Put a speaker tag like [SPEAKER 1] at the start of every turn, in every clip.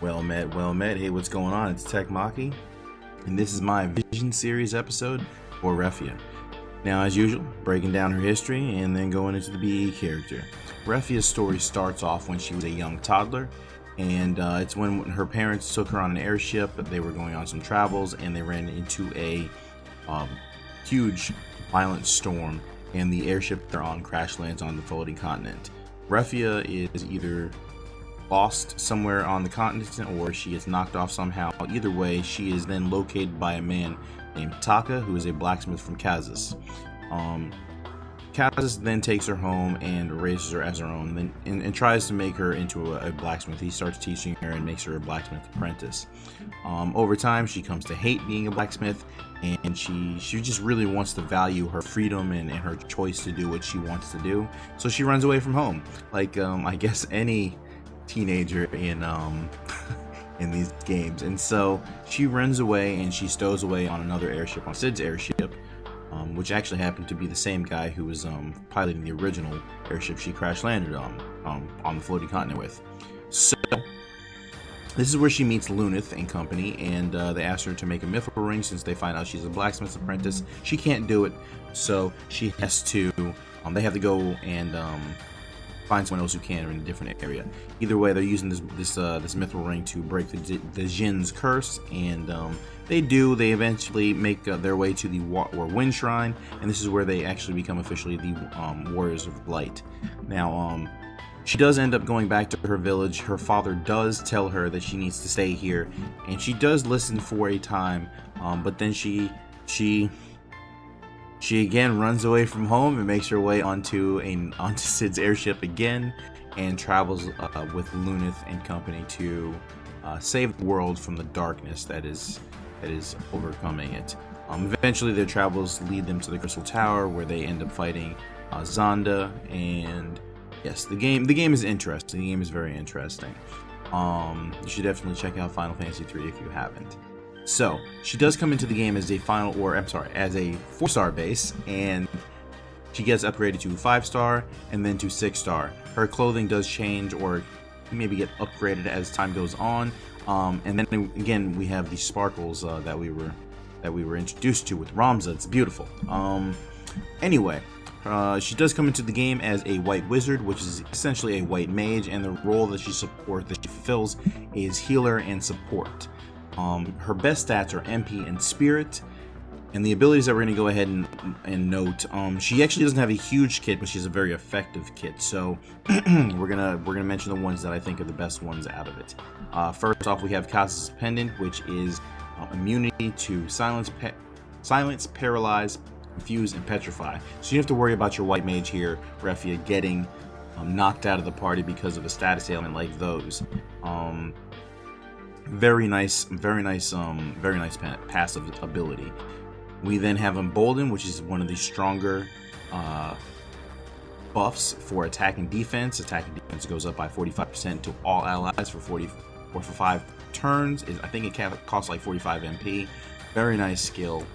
[SPEAKER 1] Well met, well met. Hey, what's going on? It's Tech Maki, and this is my Vision series episode for Refia. Now, as usual, breaking down her history and then going into the BE character. Refia's story starts off when she was a young toddler, and it's when her parents took her on an airship. They were going on some travels, and they ran into a huge, violent storm, and the airship they're on crash lands on the floating continent. Refia is either lost somewhere on the continent or she is knocked off somehow. Either way, she is then located by a man named Taka, who is a blacksmith from Kazus. Kazus then takes her home and raises her as her own, and tries to make her into a blacksmith. He starts teaching her and makes her a blacksmith apprentice. Over time, she comes to hate being a blacksmith, and she just really wants to value her freedom and her choice to do what she wants to do. So she runs away from home, like I guess any teenager in in these games. And so she runs away and she stows away on another airship, on Sid's airship, which actually happened to be the same guy who was piloting the original airship she crash landed on the floating continent with. So this is where she meets Lunith and company, and they ask her to make a mithril ring. Since they find out she's a blacksmith's apprentice, she can't do it, so she has to they have to go and find someone else who can in a different area. Either way, they're using this mithril ring to break the Jin's curse, and they eventually make their way to the Wind Shrine, and this is where they actually become officially the Warriors of Light. Now, she does end up going back to her village. Her father does tell her that she needs to stay here, and she does listen for a time, but then she again runs away from home and makes her way onto Sid's airship again, and travels with Lunith and company to save the world from the darkness that is overcoming it. Eventually, their travels lead them to the Crystal Tower, where they end up fighting Zonda. And yes, the game is interesting. The game is very interesting. You should definitely check out Final Fantasy III if you haven't. So she does come into the game as a as a 4-star base, and she gets upgraded to 5-star and then to 6-star. Her clothing does change, or maybe get upgraded as time goes on. And then again, we have the sparkles that we were introduced to with Ramza. It's beautiful. Anyway, she does come into the game as a white wizard, which is essentially a white mage, and the role that she fulfills is healer and support. Her best stats are MP and Spirit, and the abilities that we're going to go ahead and note. She actually doesn't have a huge kit, but she's a very effective kit. So we're gonna mention the ones that I think are the best ones out of it. First off, we have Kaz's Pendant, which is immunity to silence, paralyze, confuse, and petrify. So you have to worry about your white mage here, Refia, getting knocked out of the party because of a status ailment like those. Very nice passive ability. We then have Embolden, which is one of the stronger buffs for attack and defense. Attack and defense goes up by 45% to all allies for 5 turns. I think it costs like 45 MP. Very nice skill.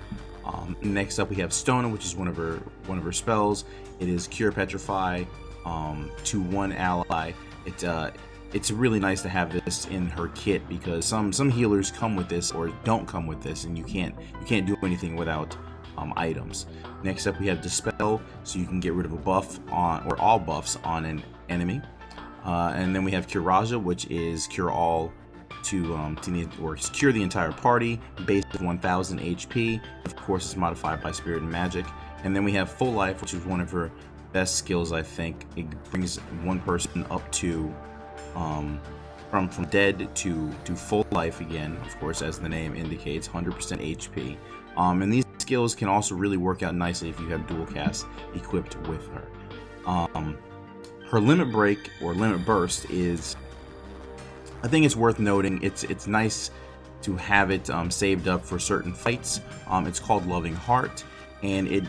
[SPEAKER 1] Next up, we have Stona, which is one of her spells. It is Cure Petrify to one ally. It's really nice to have this in her kit, because some healers come with this or don't come with this, and you can't do anything without items. Next up, we have Dispel, so you can get rid of a buff or all buffs on an enemy. And then we have Cure Raja, which is cure all or cure the entire party, base of 1000 HP. Of course, it's modified by Spirit and Magic. And then we have Full Life, which is one of her best skills, I think. It brings one person up to from dead to full life again, of course, as the name indicates, 100% HP. And these skills can also really work out nicely if you have dual cast equipped with her. Her Limit Break or Limit Burst is, I think it's worth noting, it's nice to have it saved up for certain fights. It's called Loving Heart, and it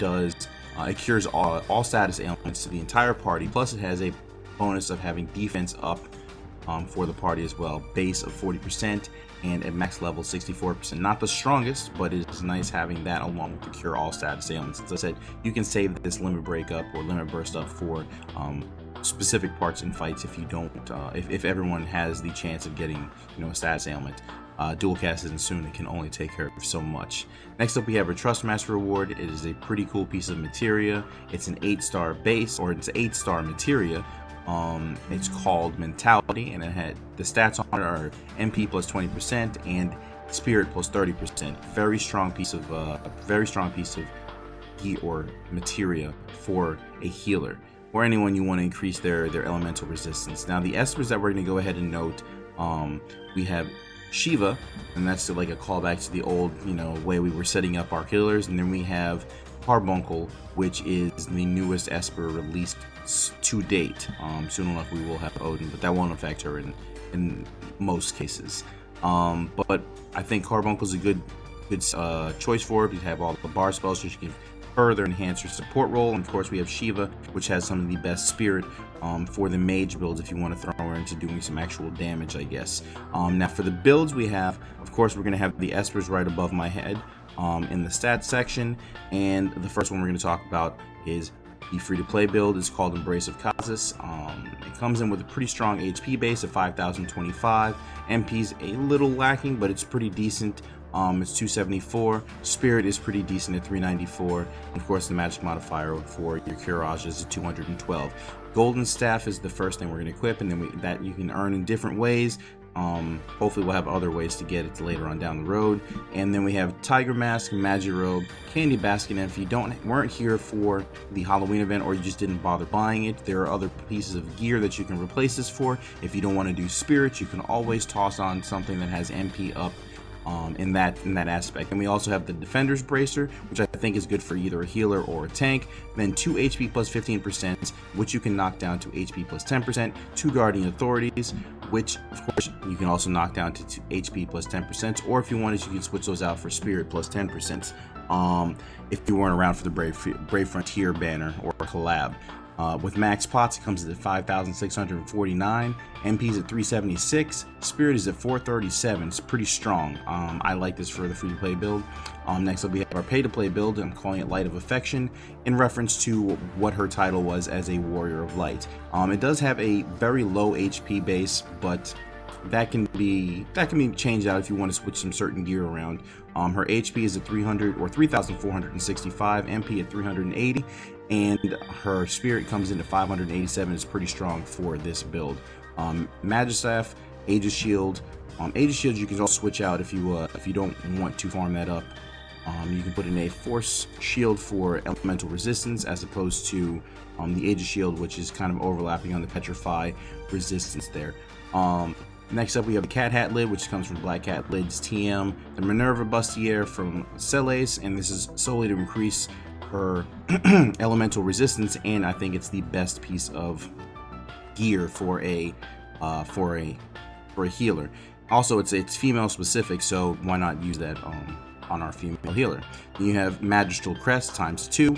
[SPEAKER 1] cures all status ailments to the entire party, plus it has a bonus of having defense up for the party as well, base of 40% and at max level 64%. Not the strongest, but it's nice having that along with the cure all status ailments. As I said, you can save this limit break up or limit burst up for specific parts in fights if you don't, if everyone has the chance of getting, a status ailment. Dual cast isn't soon, it can only take care of so much. Next up we have a Trust Master reward. It is a pretty cool piece of materia. It's an 8-star base, or it's 8-star materia. It's called Mentality, and it had the stats on it are MP plus 20% and Spirit plus 30%. Very strong piece of gear or materia for a healer, or anyone you want to increase their elemental resistance. Now the espers that we're going to go ahead and note, we have Shiva, and that's like a callback to the old way we were setting up our healers. And then we have Carbuncle, which is the newest esper released to date. Soon enough we will have Odin, but that won't affect her in most cases. But I think Carbuncle is a good choice for it. You have all the bar spells, so you can further enhance your support role. And of course we have Shiva, which has some of the best spirit for the mage builds if you want to throw her into doing some actual damage, I guess. Now for the builds we have, of course we're going to have the espers right above my head in the stats section, and the first one we're going to talk about is the free-to-play build. It's called Embrace of Kazis. It comes in with a pretty strong HP base of 5,025. MP's a little lacking, but it's pretty decent. It's 274. Spirit is pretty decent at 394. And of course, the magic modifier for your Courage is 212. Golden Staff is the first thing we're going to equip, and then that you can earn in different ways. Hopefully we'll have other ways to get it later on down the road. And then we have Tiger Mask, Magi Robe, Candy Basket, and if you weren't here for the Halloween event, or you just didn't bother buying it, there are other pieces of gear that you can replace this for. If you don't want to do Spirits, you can always toss on something that has MP up in that aspect. And we also have the Defender's Bracer, which I think is good for either a healer or a tank. Then 2 HP plus 15%, which you can knock down to HP plus 10%. 2 Guardian Authorities, which of course you can also knock down to HP plus 10%, or if you wanted, you can switch those out for Spirit plus 10%. If you weren't around for the Brave Frontier banner or collab. With max pots, it comes at 5,649. MP's at 376. Spirit is at 437. It's pretty strong. I like this for the free-to-play build. Next up, we have our pay-to-play build. I'm calling it Light of Affection in reference to what her title was as a Warrior of Light. It does have a very low HP base, but that can be changed out if you want to switch some certain gear around. Her HP is at 300 or 3,465, MP at 380, and her Spirit comes in at 587. It's pretty strong for this build. Magistaff, Aegis Shield. Aegis Shield you can also switch out if you don't want to farm that up. You can put in a Force Shield for elemental resistance, as opposed to the Aegis Shield, which is kind of overlapping on the Petrify resistance there. Next up, we have the Cat Hat Lid, which comes from Black Cat Lid's TM. The Minerva Bustier from Celes, and this is solely to increase her elemental resistance, and I think it's the best piece of gear for a healer. Also, it's female specific, so why not use that on our female healer? Then you have Magistral Crest times 2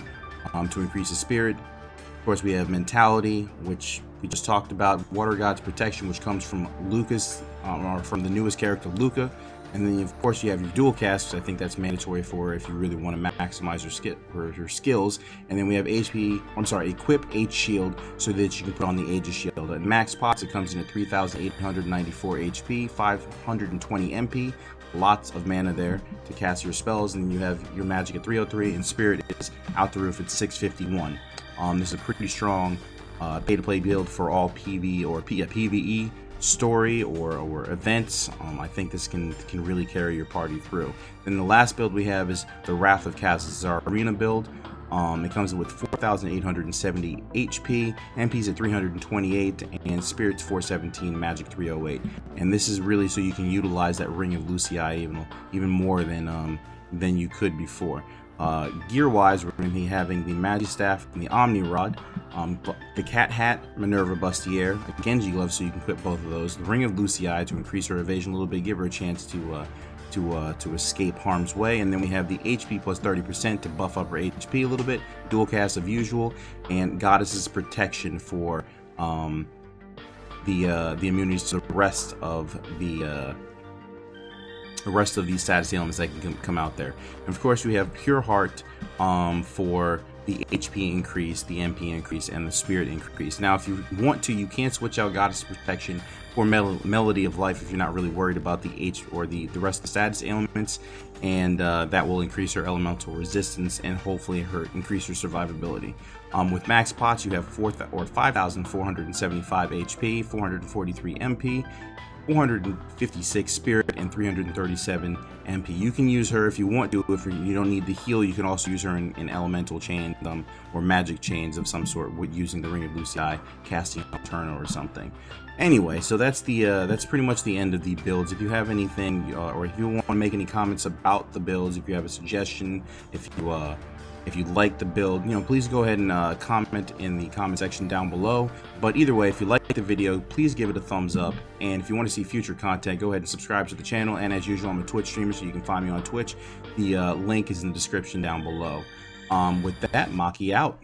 [SPEAKER 1] to increase the Spirit. Of course, we have Mentality, which we just talked about. Water God's Protection, which comes from Lucas, or from the newest character, Luca. And then, of course, you have your dual cast, which I think that's mandatory for if you really want to maximize your skills. And then we have Equip H Shield, so that you can put on the Aegis Shield. At max pots, it comes in at 3,894 HP, 520 MP. Lots of mana there to cast your spells. And then you have your magic at 303, and Spirit is out the roof at 651. This is a pretty strong pay-to-play build for all PvE or PvE story or events. I think this can really carry your party through. Then the last build we have is the Wrath of Kaz. This is our arena build. It comes with 4,870 HP, MP's at 328, and Spirit's 417, Magic 308. And this is really so you can utilize that Ring of Lucii even more than you could before. Gear-wise, we're going to be having the Magistaff and the Omni Rod, the Cat Hat, Minerva Bustier, a Genji Glove, so you can equip both of those, the Ring of Lucii to increase her evasion a little bit, give her a chance to escape harm's way, and then we have the HP plus 30% to buff up her HP a little bit, dual cast of usual, and Goddess's Protection for the immunities to the rest of these status elements that can come out there. And of course, we have Pure Heart for the HP increase, the MP increase, and the Spirit increase. Now, if you want to, you can switch out Goddess Protection for Melody of Life if you're not really worried about the the rest of the status ailments, and that will increase her elemental resistance and hopefully increase her survivability. With max pots, you have 5,475 HP, 443 MP, 456 Spirit, and 337 MP. You can use her if you want to. If you don't need the heal, you can also use her in elemental chains or magic chains of some sort, with using the Ring of Lucii, casting Alterno or something. Anyway, so that's pretty much the end of the builds. If you have anything, or if you want to make any comments about the builds, if you have a suggestion, if you like the build, please go ahead and comment in the comment section down below. But either way, if you like the video, please give it a thumbs up. And if you want to see future content, go ahead and subscribe to the channel. And as usual, I'm a Twitch streamer, so you can find me on Twitch. The link is in the description down below. With that, Maki out.